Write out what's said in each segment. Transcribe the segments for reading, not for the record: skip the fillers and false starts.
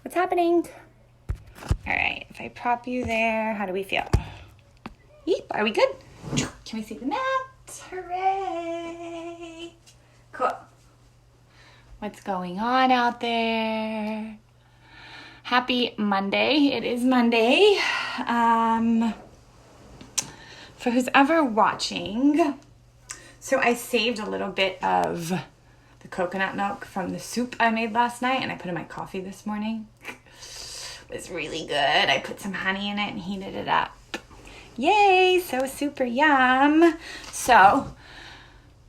What's happening? All right, if I prop you there, how do we feel? Yep, are we good? Can we see the mat? Hooray! Cool. What's going on out there? Happy Monday. It is Monday. For who's ever watching, so I saved a little bit of the coconut milk from the soup I made last night and I put in my coffee this morning. It was really good. I put some honey in it and heated it up. Yay, so super yum. So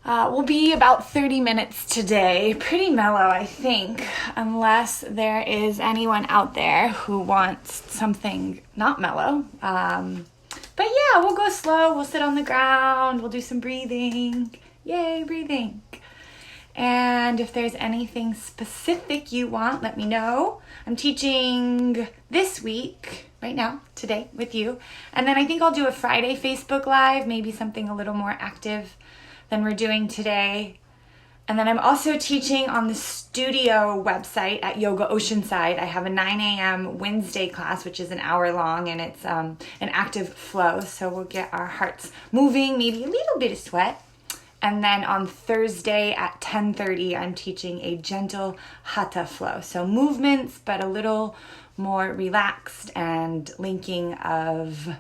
we'll be about 30 minutes today. Pretty mellow, I think, unless there is anyone out there who wants something not mellow. But yeah, we'll go slow. We'll sit on the ground. We'll do some breathing. Yay, breathing. And if there's anything specific you want, let me know. I'm teaching this week, right now, today, with you. And then I think I'll do a Friday Facebook Live, maybe something a little more active than we're doing today. And then I'm also teaching on the studio website at Yoga Oceanside. I have a 9 a.m. Wednesday class, which is an hour long, and it's an active flow. So we'll get our hearts moving, maybe a little bit of sweat. And then on Thursday at 10:30, I'm teaching a gentle hatha flow. So movements, but a little more relaxed and linking of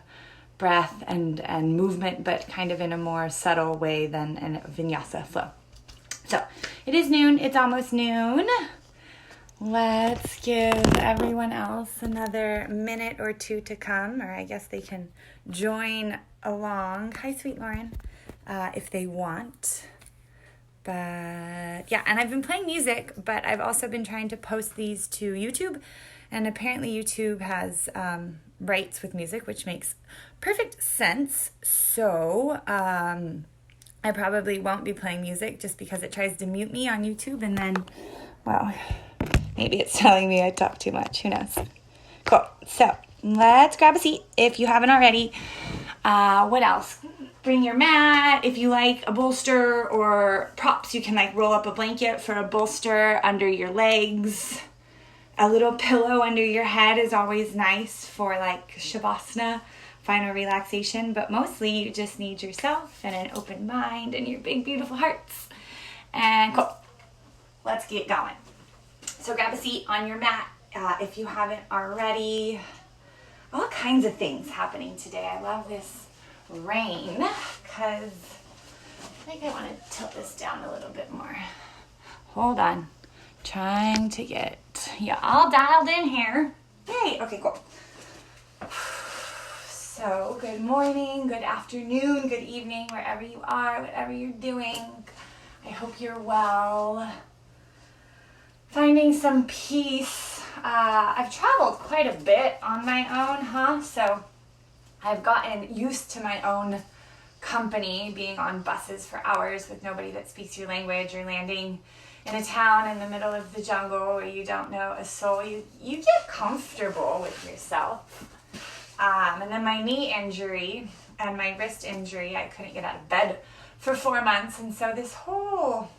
breath and movement, but kind of in a more subtle way than a vinyasa flow. So it is noon. It's almost noon. Let's give everyone else another minute or two to come, or I guess they can join along. Hi, sweet Lauren. If they want. But yeah, and I've been playing music, but I've also been trying to post these to YouTube, and apparently YouTube has rights with music, which makes perfect sense. So I probably won't be playing music just because it tries to mute me on YouTube, and then, well, maybe it's telling me I talk too much. Who knows? Cool. So let's grab a seat if you haven't already. What else? Bring your mat. If you like a bolster or props, you can like roll up a blanket for a bolster under your legs. A little pillow under your head is always nice for like shavasana, final relaxation. But mostly you just need yourself and an open mind and your big, beautiful hearts. And cool. Let's get going. So grab a seat on your mat if you haven't already. All kinds of things happening today. I love this rain because I think I want to tilt this down a little bit more. Hold on. Trying to get all dialed in here. Yay. Okay, cool. So good morning, good afternoon, good evening, wherever you are, whatever you're doing. I hope you're well. Finding some peace. I've traveled quite a bit on my own, So I've gotten used to my own company, being on buses for hours with nobody that speaks your language, or landing in a town in the middle of the jungle where you don't know a soul. You get comfortable with yourself. And then my knee injury and my wrist injury, I couldn't get out of bed for 4 months. And so this whole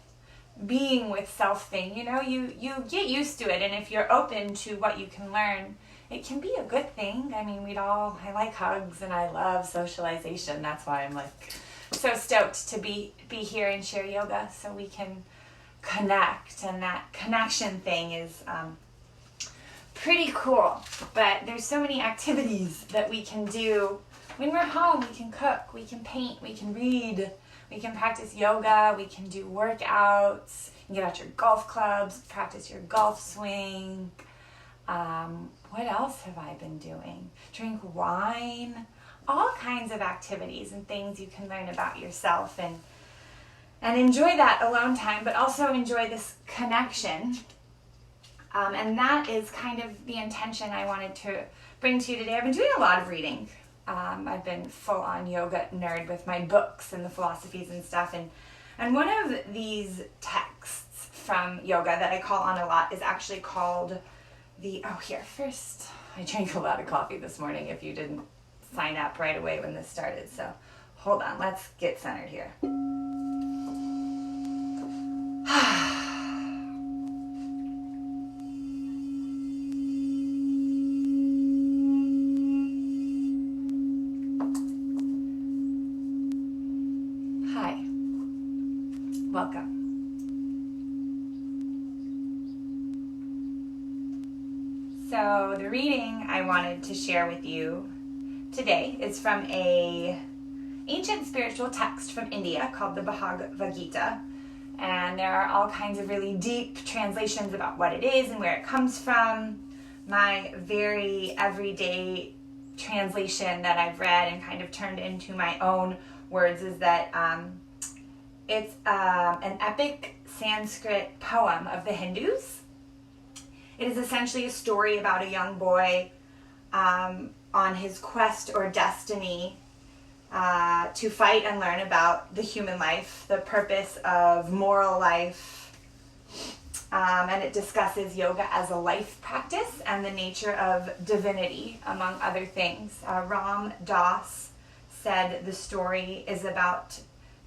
being with self thing, you get used to it. And if you're open to what you can learn, it can be a good thing. I mean, I like hugs and I love socialization. That's why I'm like so stoked to be here and share yoga so we can connect. And that connection thing is pretty cool. But there's so many activities that we can do when we're home. We can cook, we can paint, we can read, we can practice yoga, we can do workouts. You can get out your golf clubs, practice your golf swing. What else have I been doing? Drink wine. All kinds of activities and things you can learn about yourself and enjoy that alone time, but also enjoy this connection. And that is kind of the intention I wanted to bring to you today. I've been doing a lot of reading. I've been full-on yoga nerd with my books and the philosophies and stuff. And one of these texts from yoga that I call on a lot is actually called first, I drank a lot of coffee this morning if you didn't sign up right away when this started. So hold on, let's get centered here. So the reading I wanted to share with you today is from a ancient spiritual text from India called the Bhagavad.Gita. And there are all kinds of really deep translations about what it is and where it comes from. My very everyday translation that I've read and kind of turned into my own words is that it's an epic Sanskrit poem of the Hindus. It is essentially a story about a young boy on his quest or destiny to fight and learn about the human life, the purpose of moral life, and it discusses yoga as a life practice and the nature of divinity, among other things. Ram Dass said the story is about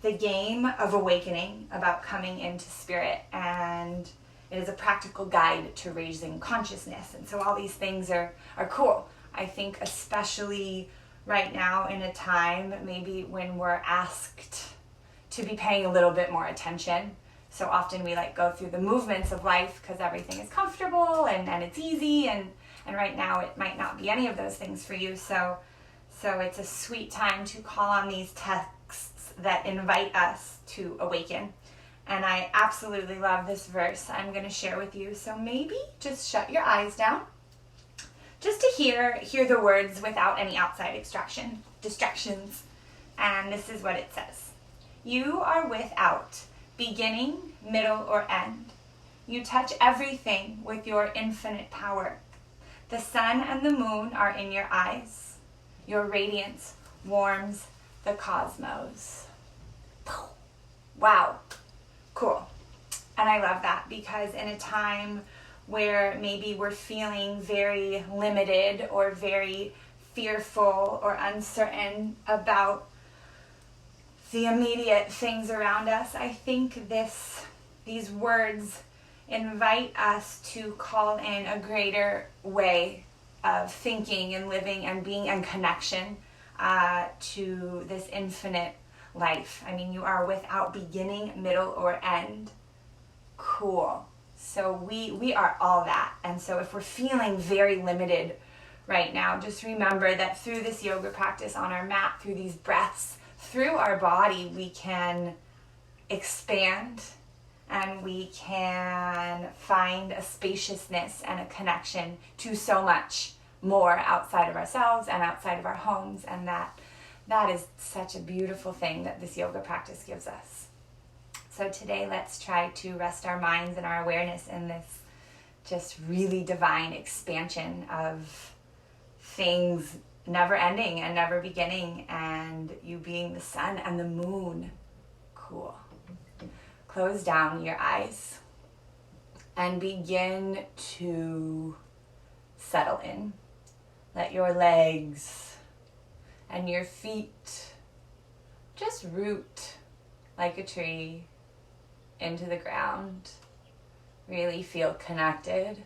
the game of awakening, about coming into spirit, and it is a practical guide to raising consciousness. And so all these things are cool. I think especially right now in a time maybe when we're asked to be paying a little bit more attention. So often we go through the movements of life because everything is comfortable and it's easy, and right now it might not be any of those things for you. So it's a sweet time to call on these texts that invite us to awaken. And I absolutely love this verse I'm going to share with you. So maybe just shut your eyes down just to hear the words without any outside distractions. And this is what it says. You are without beginning, middle, or end. You touch everything with your infinite power. The sun and the moon are in your eyes. Your radiance warms the cosmos. Wow. Cool. And I love that because in a time where maybe we're feeling very limited or very fearful or uncertain about the immediate things around us, I think these words invite us to call in a greater way of thinking and living and being in connection to this infinite life. I mean, you are without beginning, middle, or end. Cool. So we are all that. And so if we're feeling very limited right now, just remember that through this yoga practice on our mat, through these breaths, through our body, we can expand and we can find a spaciousness and a connection to so much more outside of ourselves and outside of our homes. And that is such a beautiful thing that this yoga practice gives us. So today, let's try to rest our minds and our awareness in this just really divine expansion of things never ending and never beginning, and you being the sun and the moon. Cool. Close down your eyes and begin to settle in. Let your legs and your feet just root like a tree into the ground. Really feel connected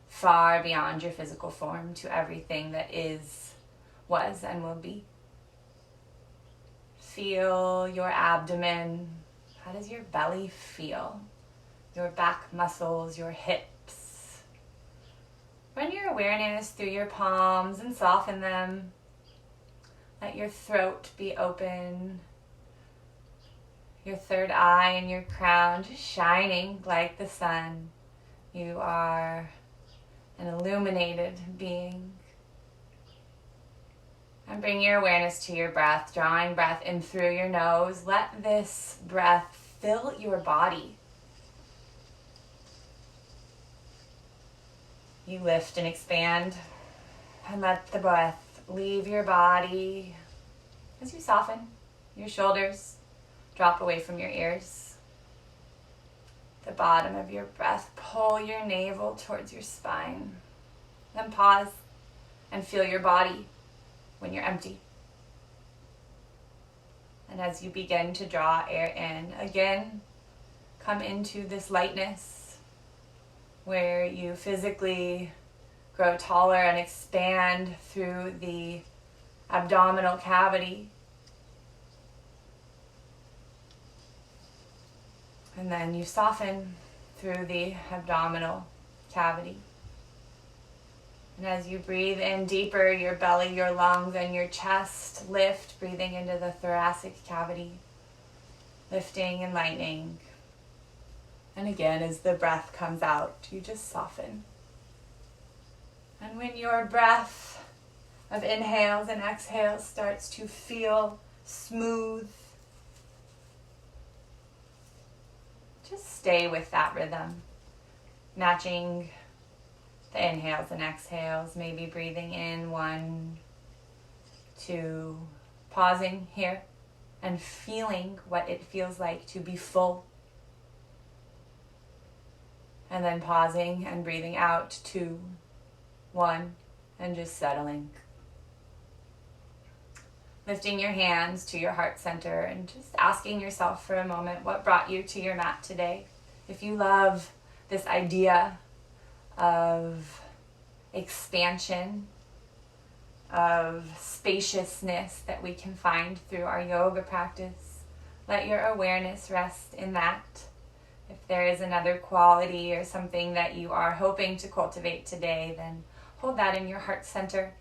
far beyond your physical form to everything that is, was, and will be. Feel your abdomen. How does your belly feel? Your back muscles, your hips. Run your awareness through your palms and soften them. Let your throat be open. Your third eye and your crown just shining like the sun. You are an illuminated being. And bring your awareness to your breath, drawing breath in through your nose. Let this breath fill your body. You lift and expand, and let the breath leave your body as you soften your shoulders. Drop away from your ears. The bottom of your breath, pull your navel towards your spine. Then pause and feel your body when you're empty. And as you begin to draw air in, again, come into this lightness where you physically grow taller and expand through the abdominal cavity. And then you soften through the abdominal cavity. And as you breathe in deeper, your belly, your lungs, and your chest lift, breathing into the thoracic cavity, lifting and lightening. And again, as the breath comes out, you just soften. And when your breath of inhales and exhales starts to feel smooth, just stay with that rhythm, matching the inhales and exhales, maybe breathing in 1, 2, pausing here and feeling what it feels like to be full. And then pausing and breathing out 2, 1, and just settling. Lifting your hands to your heart center and just asking yourself for a moment what brought you to your mat today. If you love this idea of expansion, of spaciousness that we can find through our yoga practice, let your awareness rest in that. If there is another quality or something that you are hoping to cultivate today, then hold that in your heart center.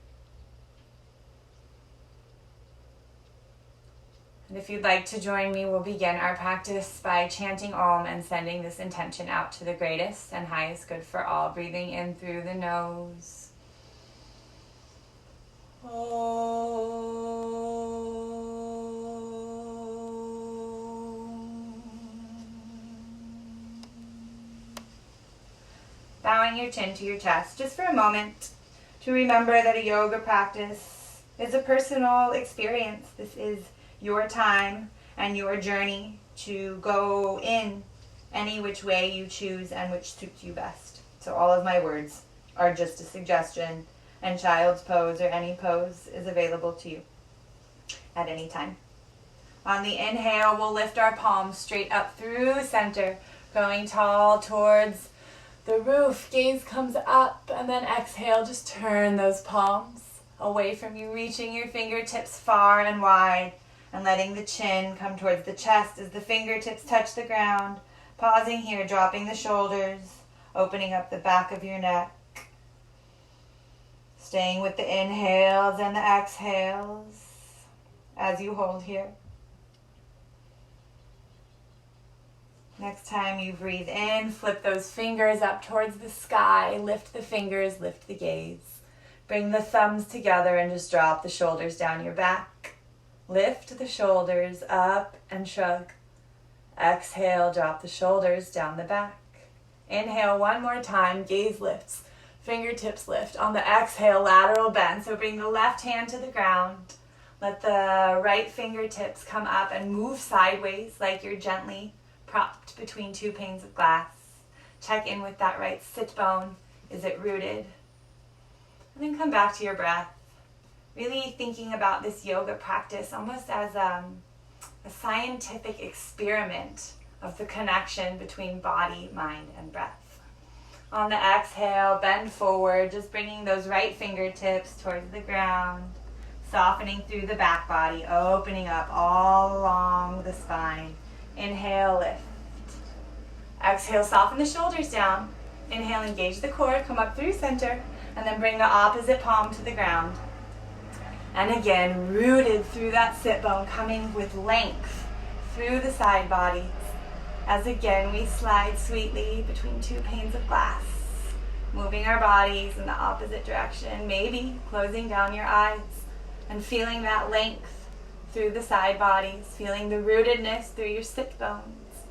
And if you'd like to join me, we'll begin our practice by chanting Om and sending this intention out to the greatest and highest good for all. Breathing in through the nose. Bowing your chin to your chest just for a moment to remember that a yoga practice is a personal experience. This is your time and your journey to go in any which way you choose and which suits you best. So all of my words are just a suggestion, and child's pose or any pose is available to you at any time. On the inhale, we'll lift our palms straight up through center, going tall towards the roof. Gaze comes up, and then exhale, just turn those palms away from you, reaching your fingertips far and wide, and letting the chin come towards the chest as the fingertips touch the ground. Pausing here, dropping the shoulders, opening up the back of your neck. Staying with the inhales and the exhales as you hold here. Next time you breathe in, flip those fingers up towards the sky. Lift the fingers, lift the gaze. Bring the thumbs together and just drop the shoulders down your back. Lift the shoulders up and shrug. Exhale, drop the shoulders down the back. Inhale one more time, gaze lifts, fingertips lift. On the exhale, lateral bend. So bring the left hand to the ground. Let the right fingertips come up and move sideways like you're gently propped between two panes of glass. Check in with that right sit bone. Is it rooted? And then come back to your breath. Really thinking about this yoga practice almost as a scientific experiment of the connection between body, mind, and breath. On the exhale, bend forward, just bringing those right fingertips towards the ground, softening through the back body, opening up all along the spine. Inhale, lift. Exhale, soften the shoulders down. Inhale, engage the core, come up through center, and then bring the opposite palm to the ground. And again, rooted through that sit bone, coming with length through the side bodies. As again, we slide sweetly between two panes of glass, moving our bodies in the opposite direction, maybe closing down your eyes and feeling that length through the side bodies, feeling the rootedness through your sit bones.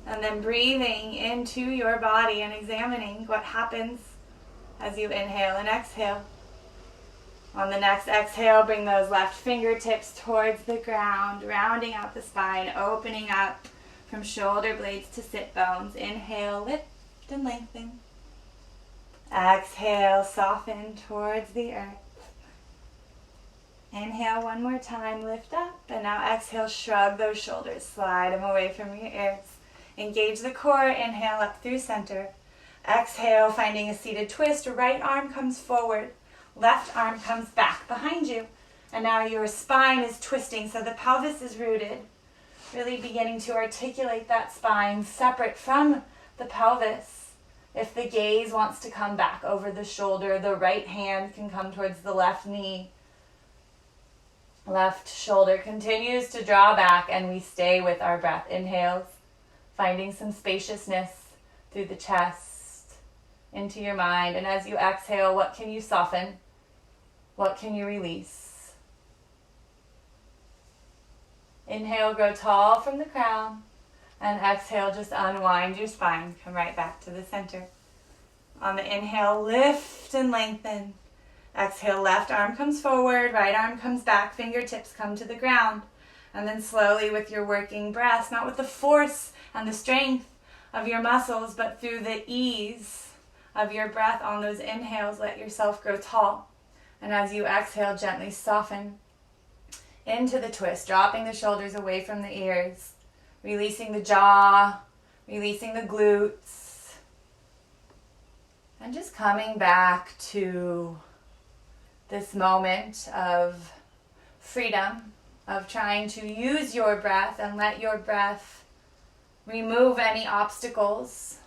And then breathing into your body and examining what happens as you inhale and exhale. On the next exhale, bring those left fingertips towards the ground, rounding out the spine, opening up from shoulder blades to sit bones. Inhale, lift and lengthen. Exhale, soften towards the earth. Inhale one more time, lift up, and now exhale, shrug those shoulders, slide them away from your ears. Engage the core, inhale up through center. Exhale, finding a seated twist, right arm comes forward. Left arm comes back behind you. And now your spine is twisting, so the pelvis is rooted. Really beginning to articulate that spine separate from the pelvis. If the gaze wants to come back over the shoulder, the right hand can come towards the left knee. Left shoulder continues to draw back, and we stay with our breath. Inhales, finding some spaciousness through the chest, into your mind. And as you exhale, what can you soften? What can you release? Inhale, grow tall from the crown. And exhale, just unwind your spine. Come right back to the center. On the inhale, lift and lengthen. Exhale, left arm comes forward, right arm comes back, fingertips come to the ground. And then slowly with your working breath, not with the force and the strength of your muscles, but through the ease of your breath on those inhales, let yourself grow tall. And as you exhale, gently soften into the twist, dropping the shoulders away from the ears. Releasing the jaw, releasing the glutes, and just coming back to this moment of freedom, of trying to use your breath and let your breath remove any obstacles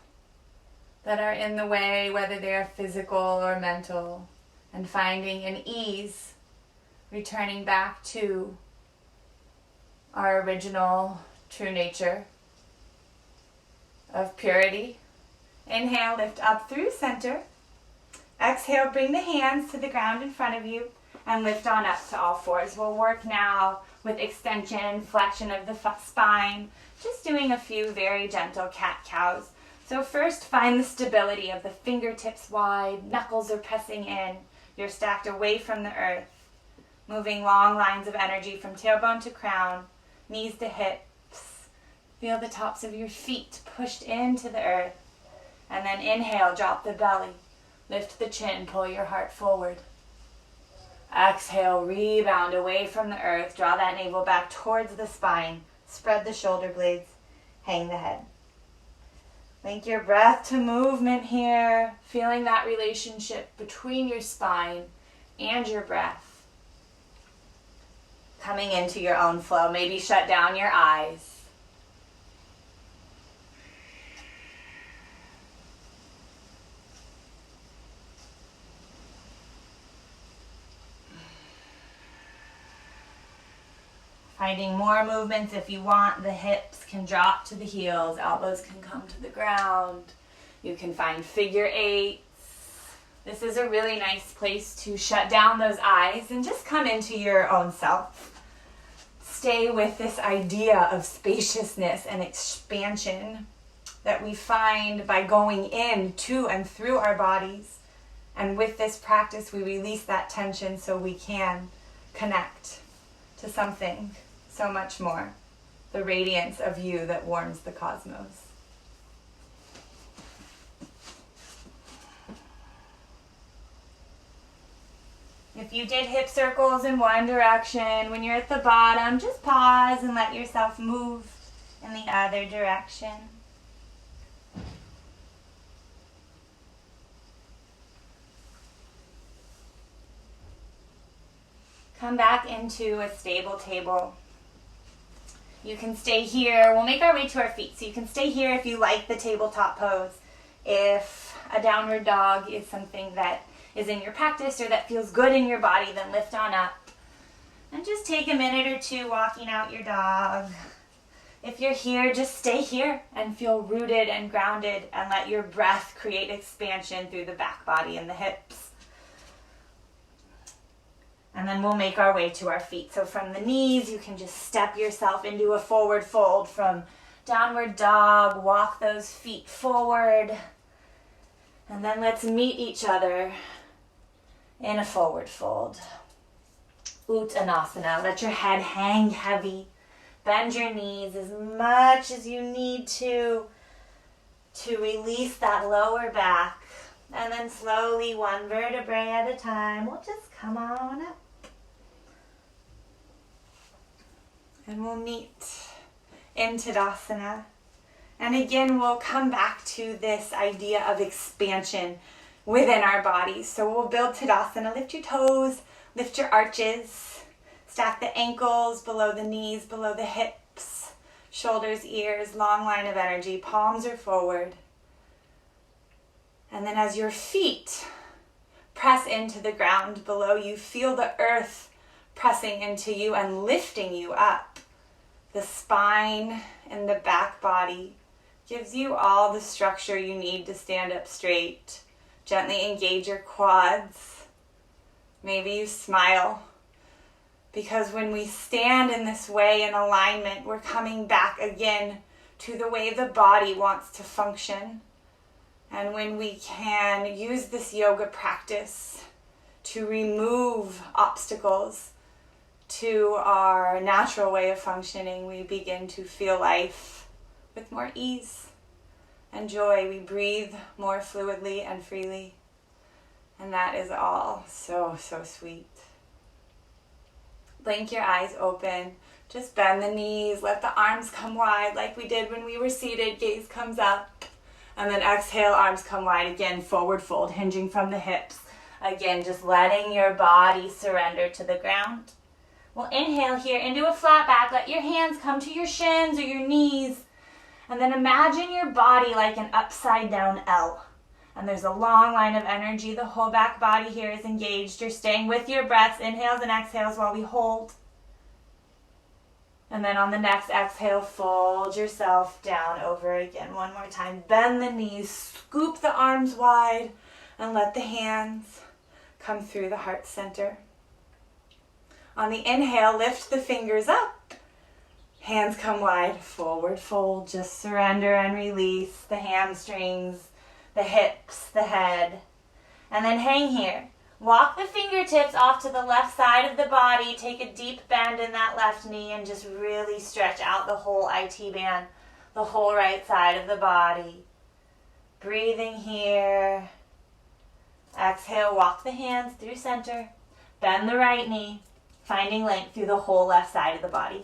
that are in the way, whether they are physical or mental, and finding an ease, returning back to our original true nature of purity. Inhale, lift up through center. Exhale, bring the hands to the ground in front of you and lift on up to all fours. We'll work now with extension, flexion of the spine, just doing a few very gentle cat-cows. So first, find the stability of the fingertips wide, knuckles are pressing in, you're stacked away from the earth, moving long lines of energy from tailbone to crown, knees to hips. Feel the tops of your feet pushed into the earth. And then inhale, drop the belly. Lift the chin, pull your heart forward. Exhale, rebound away from the earth. Draw that navel back towards the spine. Spread the shoulder blades. Hang the head. Link your breath to movement here. Feeling that relationship between your spine and your breath. Coming into your own flow. Maybe shut down your eyes. Finding more movements if you want. The hips can drop to the heels. Elbows can come to the ground. You can find figure eights. This is a really nice place to shut down those eyes and just come into your own self. Stay with this idea of spaciousness and expansion that we find by going in to and through our bodies. And with this practice, we release that tension so we can connect to something so much more, the radiance of you that warms the cosmos. If you did hip circles in one direction, when you're at the bottom, just pause and let yourself move in the other direction. Come back into a stable table. You can stay here. We'll make our way to our feet. So you can stay here if you like the tabletop pose. If a downward dog is something that is in your practice or that feels good in your body, then lift on up. And just take a minute or two walking out your dog. If you're here, just stay here and feel rooted and grounded and let your breath create expansion through the back body and the hips. And then we'll make our way to our feet. So from the knees, you can just step yourself into a forward fold. From downward dog, walk those feet forward. And then let's meet each other in a forward fold. Uttanasana. Let your head hang heavy. Bend your knees as much as you need to release that lower back. And then slowly, one vertebrae at a time, we'll just come on up. And we'll meet in Tadasana. And again, we'll come back to this idea of expansion within our bodies. So we'll build Tadasana. Lift your toes, lift your arches, stack the ankles below the knees, below the hips, shoulders, ears, long line of energy. Palms are forward. And then as your feet press into the ground below you, feel the earth pressing into you and lifting you up. The spine and the back body gives you all the structure you need to stand up straight. Gently engage your quads. Maybe you smile. Because when we stand in this way in alignment, we're coming back again to the way the body wants to function. And when we can use this yoga practice to remove obstacles to our natural way of functioning, we begin to feel life with more ease and joy. We breathe more fluidly and freely. And that is all so, so sweet. Blink your eyes open. Just bend the knees. Let the arms come wide like we did when we were seated. Gaze comes up. And then exhale, arms come wide again. Forward fold, hinging from the hips. Again, just letting your body surrender to the ground. We'll inhale here into a flat back. Let your hands come to your shins or your knees. And then imagine your body like an upside down L. And there's a long line of energy. The whole back body here is engaged. You're staying with your breaths, inhales and exhales while we hold. And then on the next exhale, fold yourself down over again. One more time. Bend the knees, scoop the arms wide, and let the hands come through the heart center. On the inhale, lift the fingers up. Hands come wide, forward fold. Just surrender and release the hamstrings, the hips, the head. And then hang here. Walk the fingertips off to the left side of the body. Take a deep bend in that left knee and just really stretch out the whole IT band, the whole right side of the body. Breathing here. Exhale, walk the hands through center. Bend the right knee, finding length through the whole left side of the body.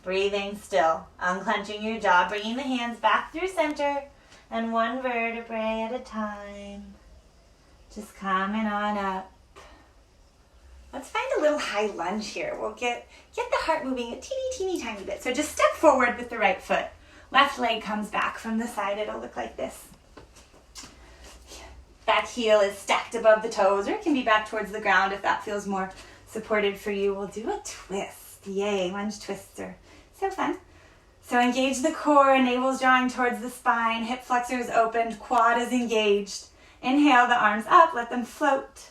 Breathing still, unclenching your jaw, bringing the hands back through center. And one vertebrae at a time. Just coming on up. Let's find a little high lunge here. We'll get the heart moving a teeny tiny bit. So just step forward with the right foot. Left leg comes back from the side. It'll look like this. Back heel is stacked above the toes, or it can be back towards the ground if that feels more supported for you. We'll do a twist. Yay, lunge twister. So fun. So engage the core, navel's drawing towards the spine, hip flexor is opened, quad is engaged. Inhale the arms up, let them float.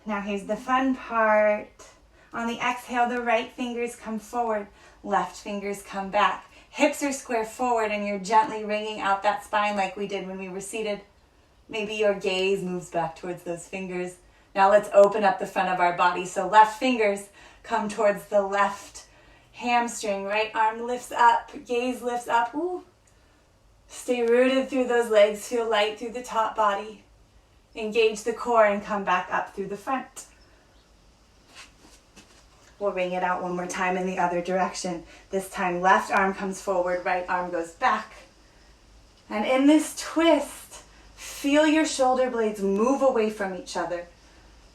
Now here's the fun part. On the exhale, the right fingers come forward, left fingers come back. Hips are square forward and you're gently wringing out that spine like we did when we were seated. Maybe your gaze moves back towards those fingers. Now let's open up the front of our body. So left fingers come towards the left hamstring, right arm lifts up, gaze lifts up. Ooh. Stay rooted through those legs, feel light through the top body. Engage the core and come back up through the front. We'll wring it out one more time in the other direction. This time left arm comes forward, right arm goes back. And in this twist, feel your shoulder blades move away from each other.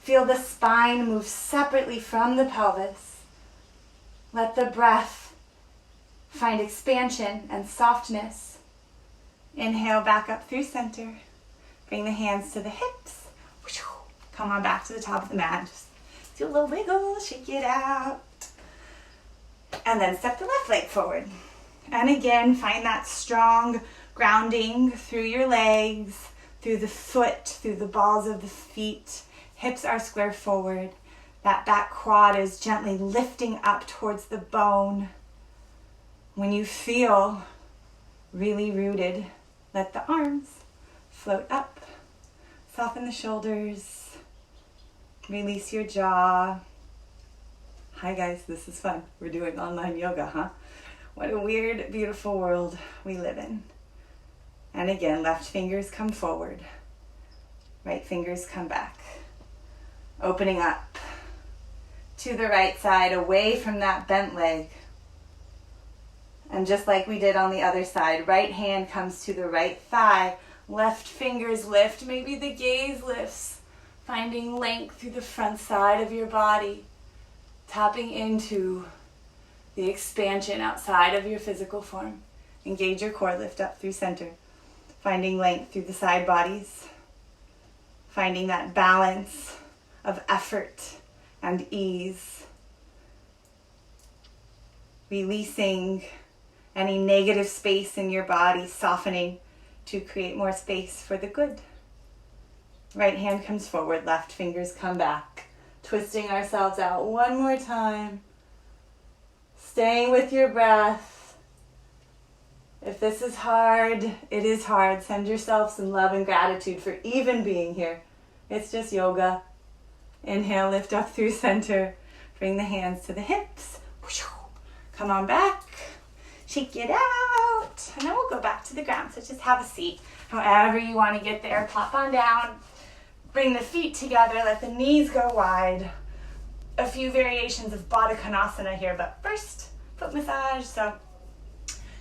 Feel the spine move separately from the pelvis. Let the breath find expansion and softness. Inhale back up through center. Bring the hands to the hips. Come on back to the top of the mat. Just do a little wiggle, shake it out. And then step the left leg forward. And again, find that strong grounding through your legs, through the foot, through the balls of the feet. Hips are square forward. That back quad is gently lifting up towards the bone. When you feel really rooted, let the arms float up. Soften the shoulders. Release your jaw. Hi guys, this is fun. We're doing online yoga, huh? What a weird, beautiful world we live in. And again, left fingers come forward. Right fingers come back. Opening up to the right side, away from that bent leg. And just like we did on the other side, right hand comes to the right thigh, left fingers lift, maybe the gaze lifts, finding length through the front side of your body, tapping into the expansion outside of your physical form. Engage your core, lift up through center. Finding length through the side bodies. Finding that balance of effort and ease. Releasing any negative space in your body, softening to create more space for the good. Right hand comes forward, left fingers come back. Twisting ourselves out one more time. Staying with your breath. If this is hard, it is hard. Send yourself some love and gratitude for even being here. It's just yoga. Inhale, lift up through center. Bring the hands to the hips. Come on back. Shake it out. And then we'll go back to the ground. So just have a seat. However you want to get there, plop on down. Bring the feet together. Let the knees go wide. A few variations of Baddha Konasana here, but first, foot massage. So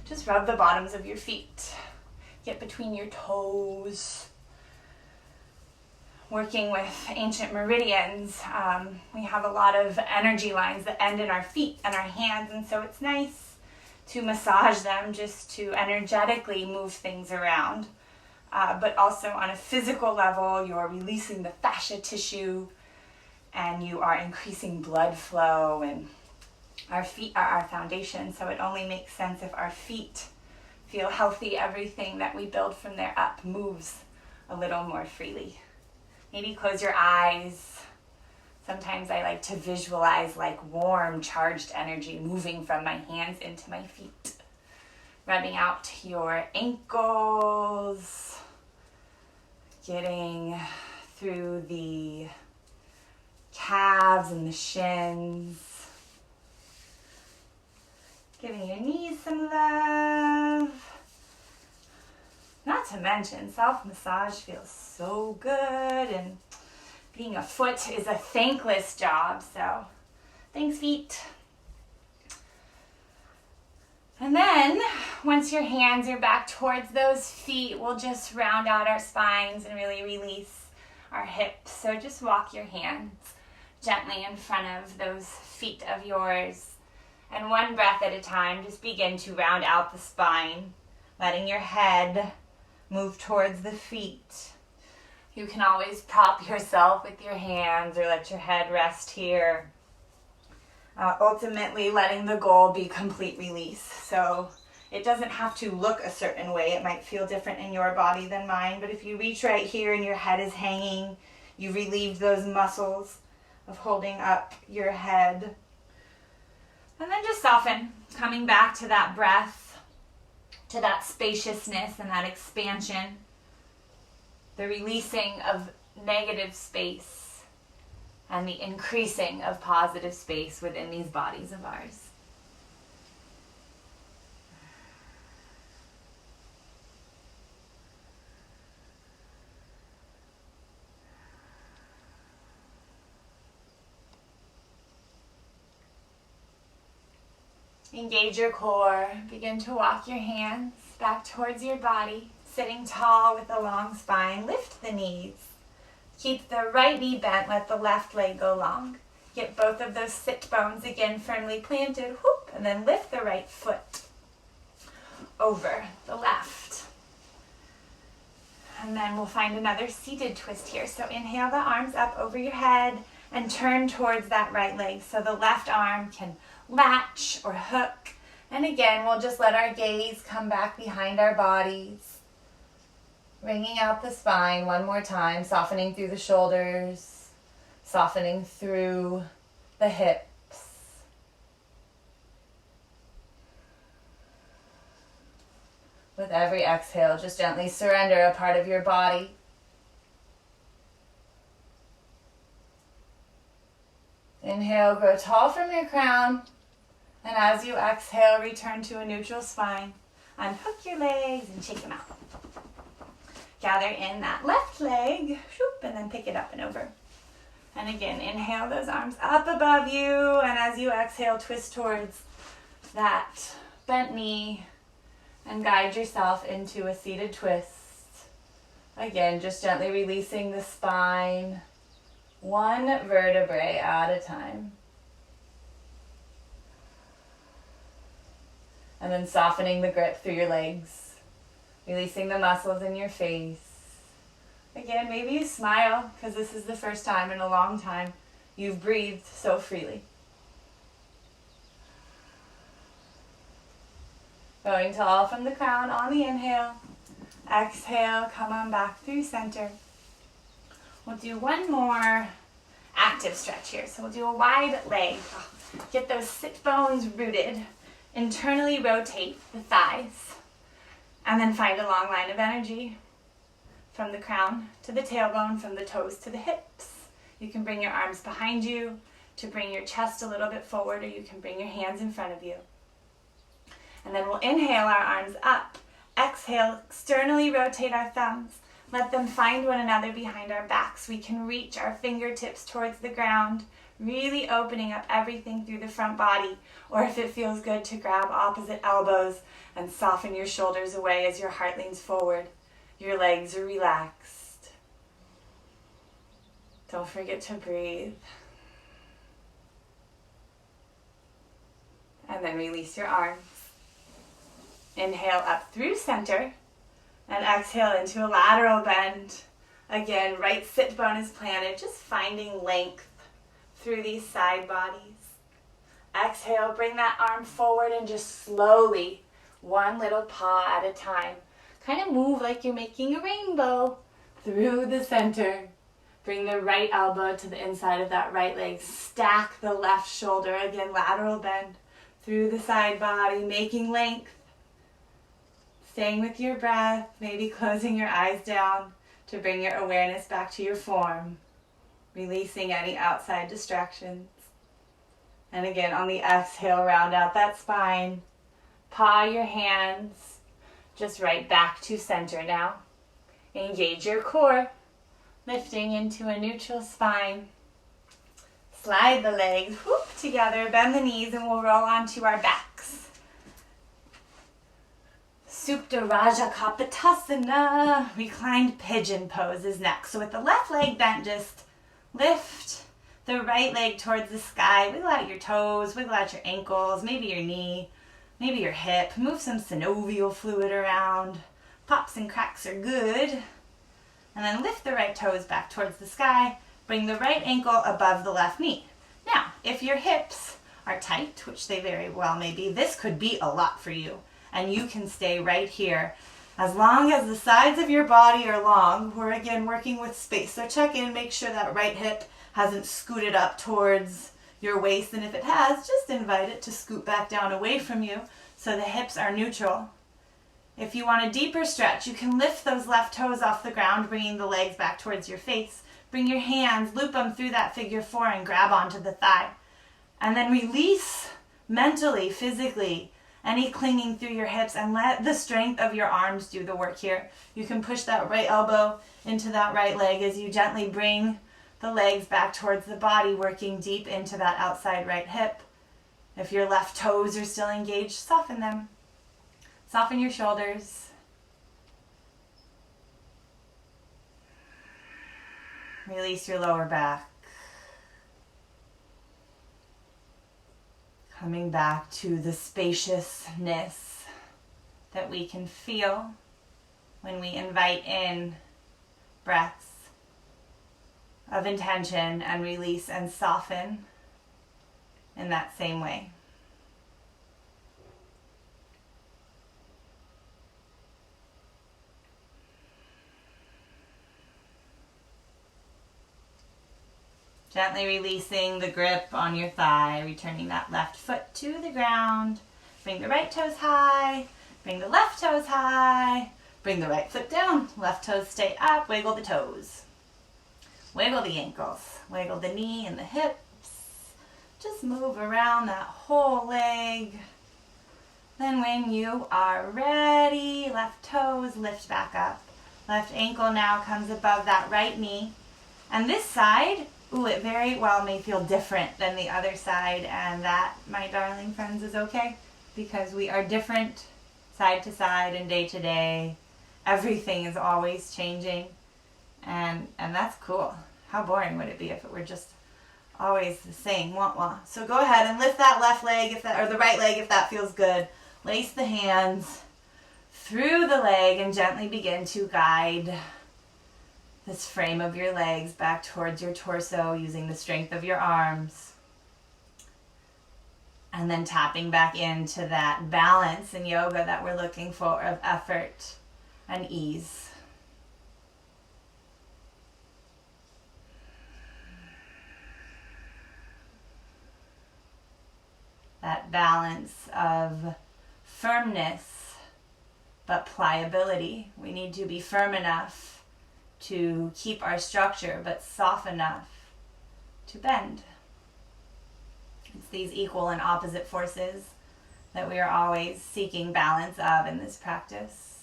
just rub the bottoms of your feet. Get between your toes. Working with ancient meridians, we have a lot of energy lines that end in our feet and our hands, and so it's nice to massage them just to energetically move things around. But also on a physical level, you're releasing the fascia tissue and you are increasing blood flow, and our feet are our foundation, so it only makes sense if our feet feel healthy. Everything that we build from there up moves a little more freely. Maybe close your eyes. Sometimes I like to visualize like warm, charged energy moving from my hands into my feet. Rubbing out your ankles. Getting through the calves and the shins. Giving your knees some love. Not to mention, self-massage feels so good, and being a foot is a thankless job, so thanks, feet. And then, once your hands are back towards those feet, we'll just round out our spines and really release our hips. So just walk your hands gently in front of those feet of yours. And one breath at a time, just begin to round out the spine, letting your head move towards the feet. You can always prop yourself with your hands or let your head rest here. Ultimately, letting the goal be complete release. So it doesn't have to look a certain way. It might feel different in your body than mine, but if you reach right here and your head is hanging, you relieve those muscles of holding up your head. And then just soften, coming back to that breath, to that spaciousness and that expansion, the releasing of negative space and the increasing of positive space within these bodies of ours. Engage your core. Begin to walk your hands back towards your body, sitting tall with a long spine. Lift the knees. Keep the right knee bent. Let the left leg go long. Get both of those sit bones again firmly planted. Whoop, and then lift the right foot over the left. And then we'll find another seated twist here. So inhale the arms up over your head and turn towards that right leg. So the left arm can latch or hook. And again, we'll just let our gaze come back behind our bodies. Bringing out the spine one more time, softening through the shoulders, softening through the hips. With every exhale, just gently surrender a part of your body. Inhale, grow tall from your crown. And as you exhale, return to a neutral spine. Unhook your legs and shake them out. Gather in that left leg, and then pick it up and over. And again, inhale those arms up above you. And as you exhale, twist towards that bent knee and guide yourself into a seated twist. Again, just gently releasing the spine, one vertebrae at a time. And then softening the grip through your legs. Releasing the muscles in your face. Again, maybe you smile because this is the first time in a long time you've breathed so freely. Going tall from the crown on the inhale. Exhale, come on back through center. We'll do one more active stretch here. So we'll do a wide leg. Get those sit bones rooted. Internally rotate the thighs. And then find a long line of energy from the crown to the tailbone, from the toes to the hips. You can bring your arms behind you to bring your chest a little bit forward, or you can bring your hands in front of you. And then we'll inhale our arms up. Exhale, externally rotate our thumbs. Let them find one another behind our backs. We can reach our fingertips towards the ground, really opening up everything through the front body. Or if it feels good, to grab opposite elbows and soften your shoulders away as your heart leans forward. Your legs are relaxed. Don't forget to breathe. And then release your arms. Inhale up through center and exhale into a lateral bend. Again, right sit bone is planted, just finding length through these side bodies. Exhale, bring that arm forward and just slowly, one little paw at a time. Kind of move like you're making a rainbow through the center. Bring the right elbow to the inside of that right leg. Stack the left shoulder. Again, lateral bend through the side body, making length. Staying with your breath, maybe closing your eyes down to bring your awareness back to your form. Releasing any outside distractions. And again, on the exhale, round out that spine. Paw your hands just right back to center now. Engage your core, lifting into a neutral spine. Slide the legs together, bend the knees, and we'll roll onto our backs. Supta Raja Kapotasana, reclined pigeon pose is next. So with the left leg bent, just lift the right leg towards the sky. Wiggle out your toes, wiggle out your ankles, maybe your knee, maybe your hip. Move some synovial fluid around. Pops and cracks are good. And then lift the right toes back towards the sky. Bring the right ankle above the left knee. Now, if your hips are tight, which they very well may be, this could be a lot for you. And you can stay right here. As long as the sides of your body are long, we're again working with space. So check in, make sure that right hip hasn't scooted up towards your waist. And if it has, just invite it to scoot back down away from you so the hips are neutral. If you want a deeper stretch, you can lift those left toes off the ground, bringing the legs back towards your face. Bring your hands, loop them through that figure four and grab onto the thigh. And then release mentally, physically, any clinging through your hips, and let the strength of your arms do the work here. You can push that right elbow into that right leg as you gently bring the legs back towards the body, working deep into that outside right hip. If your left toes are still engaged, soften them. Soften your shoulders. Release your lower back. Coming back to the spaciousness that we can feel when we invite in breaths of intention and release and soften in that same way. Gently releasing the grip on your thigh, returning that left foot to the ground. Bring the right toes high, bring the left toes high, bring the right foot down, left toes stay up, wiggle the toes. Wiggle the ankles, wiggle the knee and the hips. Just move around that whole leg. Then when you are ready, left toes lift back up. Left ankle now comes above that right knee. And this side, it very well may feel different than the other side, and that, my darling friends, is okay, because we are different side to side and day to day. Everything is always changing, and that's cool. How boring would it be if it were just always the same? Wah wah. So go ahead and lift that left leg, or the right leg if that feels good. Lace the hands through the leg and gently begin to guide this frame of your legs back towards your torso using the strength of your arms. And then tapping back into that balance in yoga that we're looking for of effort and ease. That balance of firmness but pliability. We need to be firm enough to keep our structure but soft enough to bend. It's these equal and opposite forces that we are always seeking balance of in this practice.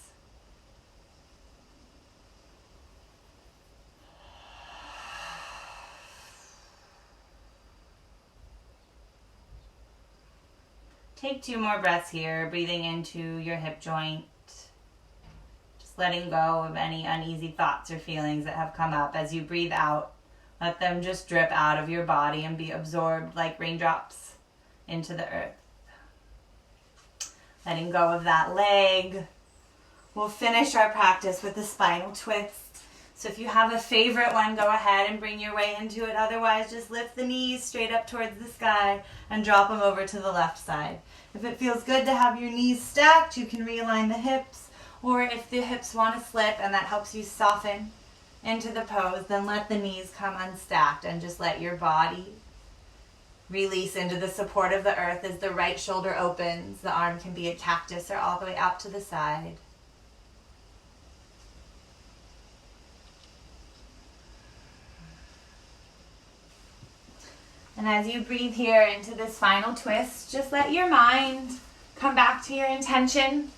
Take 2 more breaths here, breathing into your hip joint. Just letting go of any uneasy thoughts or feelings that have come up. As you breathe out, let them just drip out of your body and be absorbed like raindrops into the earth. Letting go of that leg. We'll finish our practice with the spinal twist. So if you have a favorite one, go ahead and bring your way into it. Otherwise, just lift the knees straight up towards the sky and drop them over to the left side. If it feels good to have your knees stacked, you can realign the hips. Or if the hips want to slip and that helps you soften into the pose, then let the knees come unstacked and just let your body release into the support of the earth as the right shoulder opens. The arm can be a cactus or all the way out to the side. And as you breathe here into this final twist, just let your mind come back to your intention.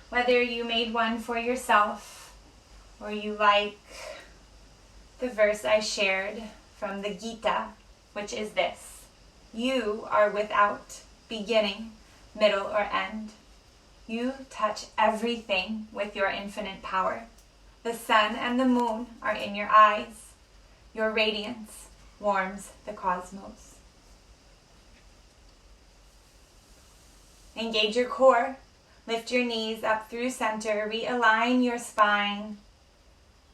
Whether you made one for yourself or you like the verse I shared from the Gita, which is this: you are without beginning, middle, or end. You touch everything with your infinite power. The sun and the moon are in your eyes. Your radiance warms the cosmos. Engage your core. Lift your knees up through center. Realign your spine.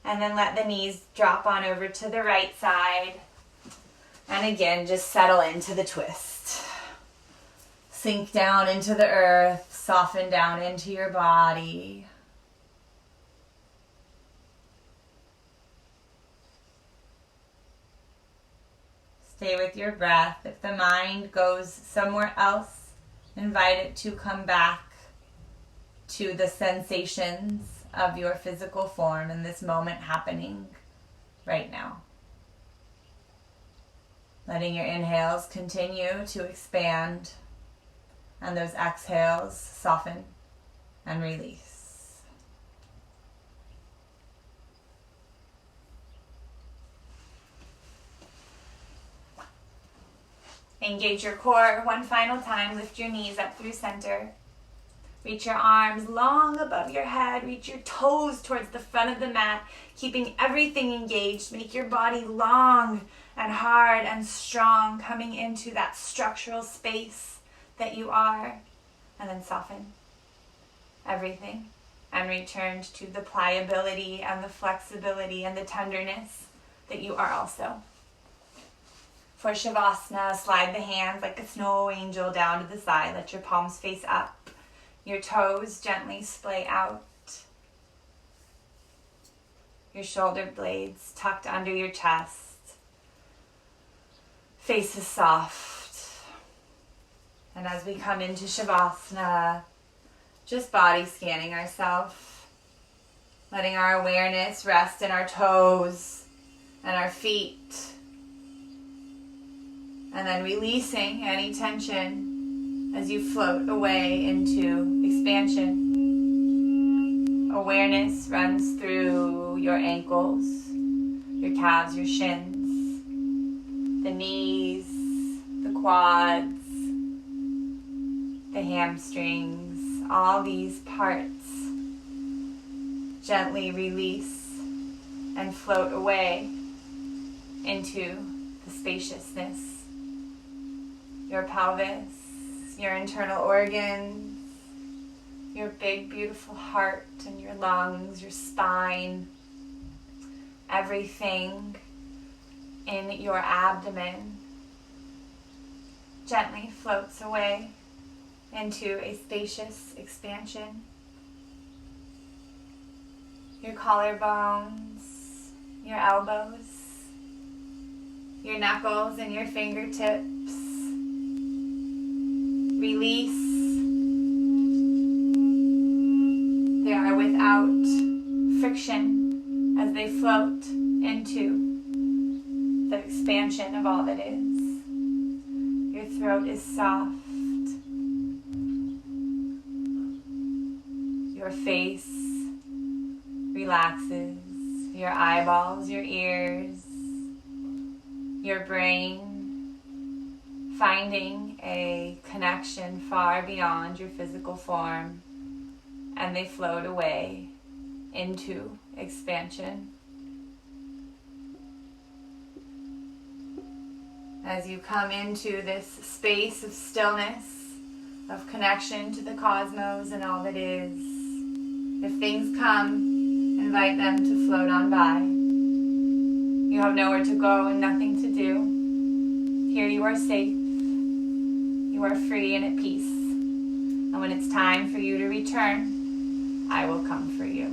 And then let the knees drop on over to the right side. And again, just settle into the twist. Sink down into the earth. Soften down into your body. Stay with your breath. If the mind goes somewhere else, invite it to come back to the sensations of your physical form in this moment happening right now. Letting your inhales continue to expand and those exhales soften and release. Engage your core one final time. Lift your knees up through center. Reach your arms long above your head. Reach your toes towards the front of the mat, keeping everything engaged. Make your body long and hard and strong, coming into that structural space that you are. And then soften everything and return to the pliability and the flexibility and the tenderness that you are also. For Shavasana, slide the hands like a snow angel down to the side. Let your palms face up. Your toes gently splay out. Your shoulder blades tucked under your chest. Face is soft. And as we come into Shavasana, just body scanning ourselves. Letting our awareness rest in our toes and our feet. And then releasing any tension as you float away into expansion. Awareness runs through your ankles, your calves, your shins, the knees, the quads, the hamstrings, all these parts. Gently release and float away into the spaciousness. Your pelvis, your internal organs, your big, beautiful heart and your lungs, your spine, everything in your abdomen gently floats away into a spacious expansion. Your collarbones, your elbows, your knuckles and your fingertips release. They are without friction as they float into the expansion of all that is. Your throat is soft. Your face relaxes. Your eyeballs, your ears, your brain, finding a connection far beyond your physical form, and they float away into expansion. As you come into this space of stillness, of connection to the cosmos and all that is, if things come, invite them to float on by. You have nowhere to go and nothing to do. Here you are safe. You are free and at peace. And when it's time for you to return, I will come for you.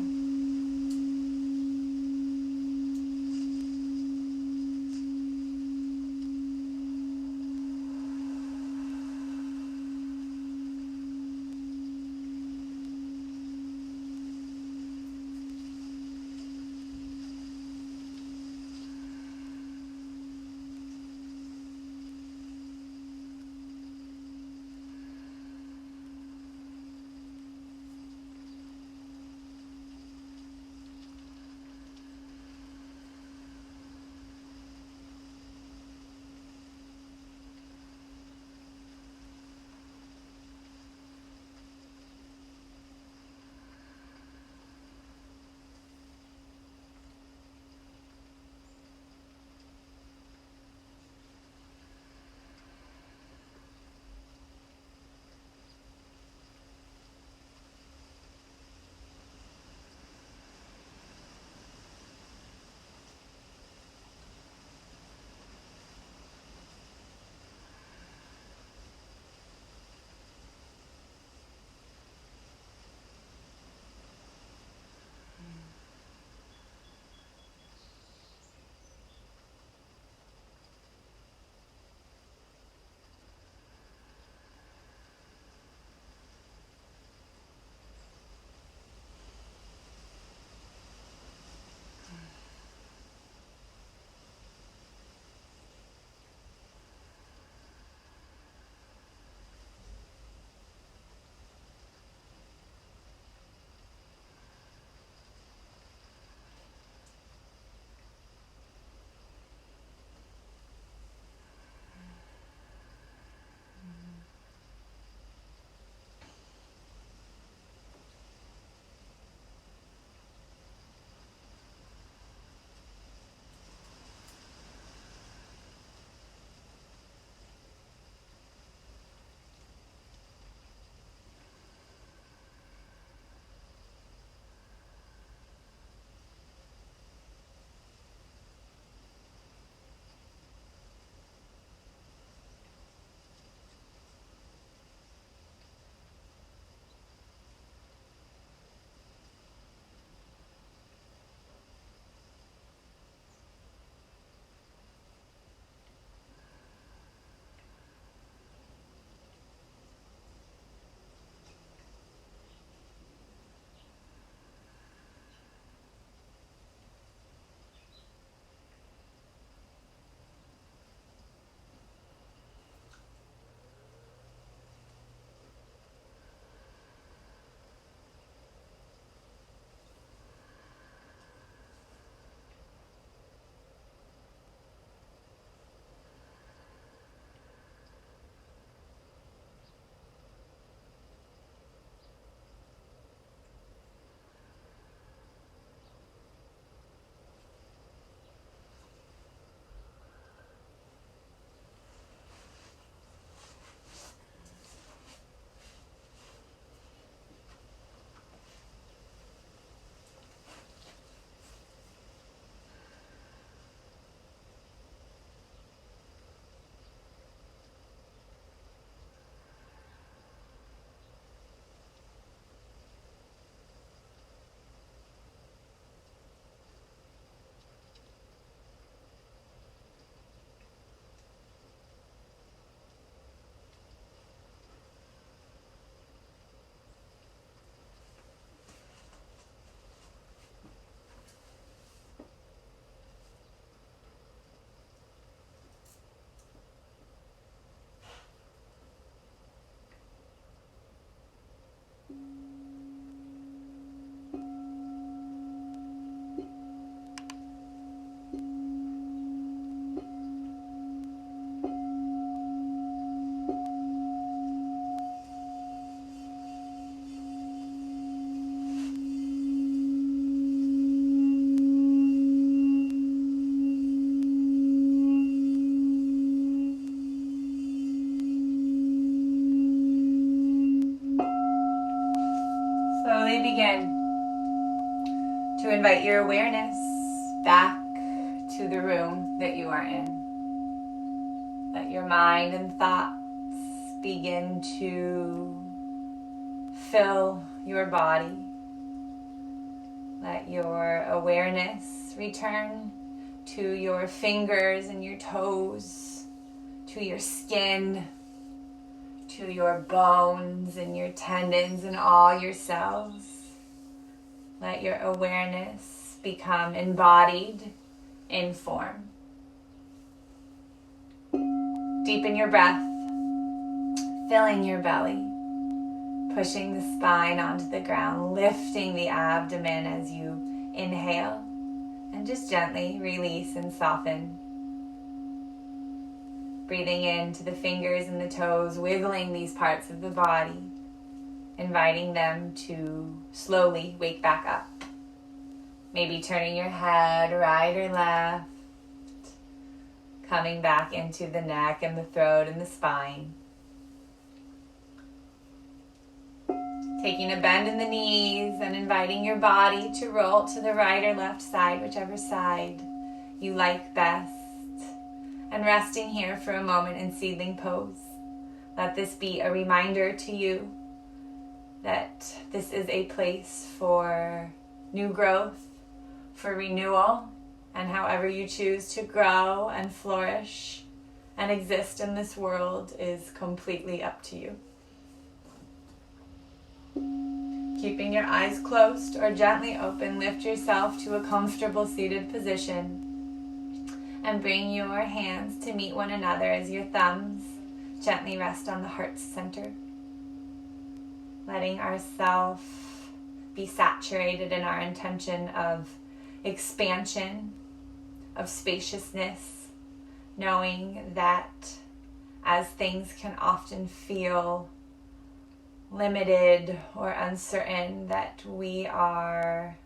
to invite your awareness back to the room that you are in. Let your mind and thoughts begin to fill your body. Let your awareness return to your fingers and your toes, to your skin, to your bones and your tendons and all your cells. Let your awareness become embodied in form. Deepen your breath, filling your belly, pushing the spine onto the ground, lifting the abdomen as you inhale, and just gently release and soften. Breathing into the fingers and the toes, wiggling these parts of the body, inviting them to slowly wake back up. Maybe turning your head right or left, coming back into the neck and the throat and the spine. Taking a bend in the knees and inviting your body to roll to the right or left side, whichever side you like best. And resting here for a moment in seedling pose. Let this be a reminder to you that this is a place for new growth, for renewal, and however you choose to grow and flourish and exist in this world is completely up to you. Keeping your eyes closed or gently open, lift yourself to a comfortable seated position and bring your hands to meet one another as your thumbs gently rest on the heart center. Letting ourselves be saturated in our intention of expansion, of spaciousness, knowing that as things can often feel limited or uncertain, that we are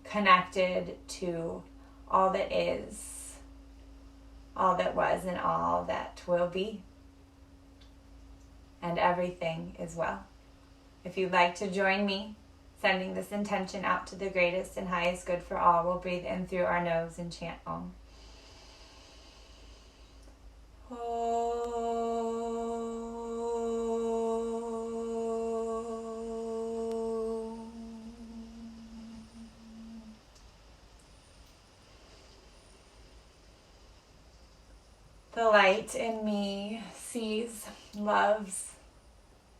connected to all that is, all that was, and all that will be. And everything is well. If you'd like to join me, sending this intention out to the greatest and highest good for all, we'll breathe in through our nose and chant Om. The light in me sees, loves,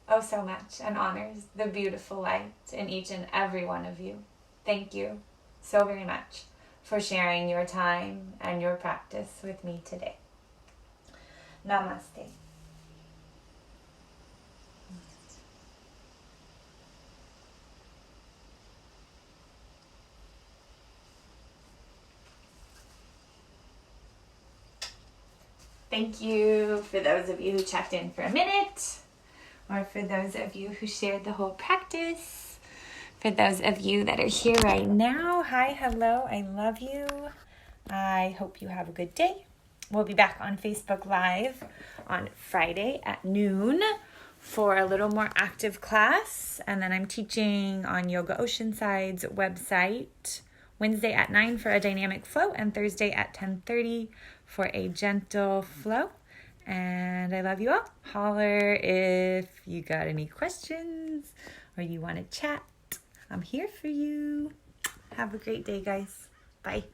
oh so much, and honors the beautiful light in each and every one of you. Thank you so very much for sharing your time and your practice with me today. Namaste. Thank you for those of you who checked in for a minute, or for those of you who shared the whole practice. For those of you that are here right now, hi, hello, I love you. I hope you have a good day. We'll be back on Facebook Live on Friday at noon for a little more active class. And then I'm teaching on Yoga Oceanside's website Wednesday at 9 for a dynamic flow and Thursday at 10:30 for a gentle flow. And I love you all. Holler if you got any questions or you want to chat. I'm here for you. Have a great day, guys. Bye.